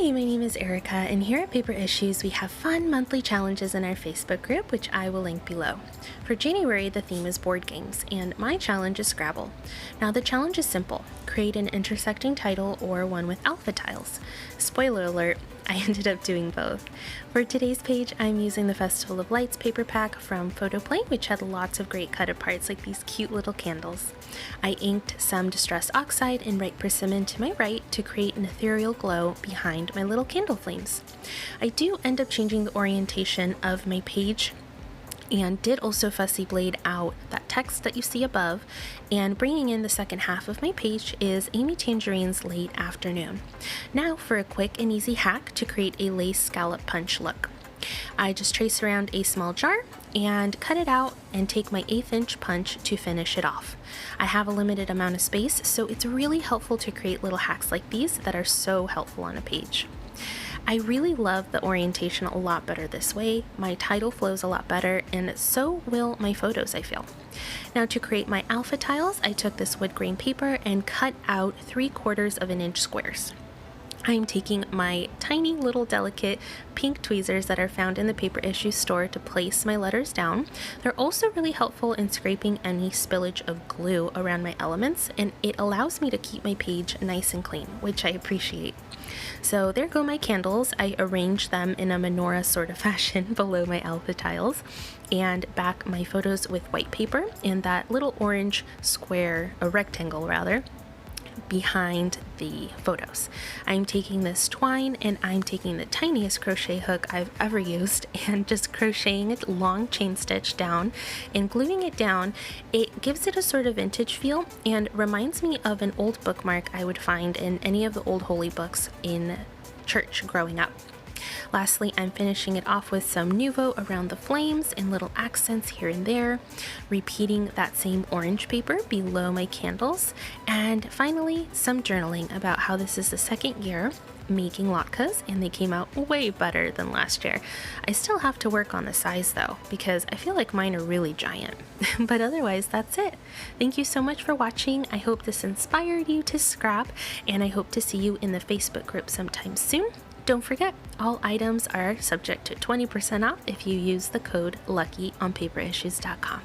Hi, my name is Erica, and here at Paper Issues, we have fun monthly challenges in our Facebook group, which I will link below. For January, the theme is board games, and my challenge is Scrabble. Now, the challenge is simple. Create an intersecting title or one with alpha tiles. Spoiler alert, I ended up doing both. For today's page, I'm using the Festival of Lights paper pack from Photoplay, which had lots of great cut aparts like these cute little candles. I inked some Distress Oxide and Bright Persimmon to my right to create an ethereal glow behind my little candle flames. I do end up changing the orientation of my page and did also fussy blade out that text that you see above, and bringing in the second half of my page is Amy Tangerine's Late Afternoon. Now for a quick and easy hack to create a lace scallop punch look. I just trace around a small jar and cut it out and take my 1/8 inch punch to finish it off. I have a limited amount of space, so it's really helpful to create little hacks like these that are so helpful on a page. I really love the orientation a lot better this way. My title flows a lot better, and so will my photos, I feel. Now to create my alpha tiles, I took this wood grain paper and cut out 3/4 of an inch squares. I'm taking my tiny little delicate pink tweezers that are found in the Paper Issue store to place my letters down. They're also really helpful in scraping any spillage of glue around my elements, and it allows me to keep my page nice and clean, which I appreciate. So there go my candles. I arranged them in a menorah sort of fashion below my alpha tiles, and back my photos with white paper and that little orange square, a rectangle rather, behind the photos. I'm taking this twine and I'm taking the tiniest crochet hook I've ever used and just crocheting a long chain stitch down and gluing it down. It gives it a sort of vintage feel and reminds me of an old bookmark I would find in any of the old holy books in church growing up. Lastly, I'm finishing it off with some Nuvo around the flames and little accents here and there, repeating that same orange paper below my candles, and finally some journaling about how this is the second year making latkes and they came out way better than last year. I still have to work on the size though, because I feel like mine are really giant. But otherwise, that's it. Thank you so much for watching. I hope this inspired you to scrap, and I hope to see you in the Facebook group sometime soon. Don't forget, all items are subject to 20% off if you use the code LUCKY on paperissues.com.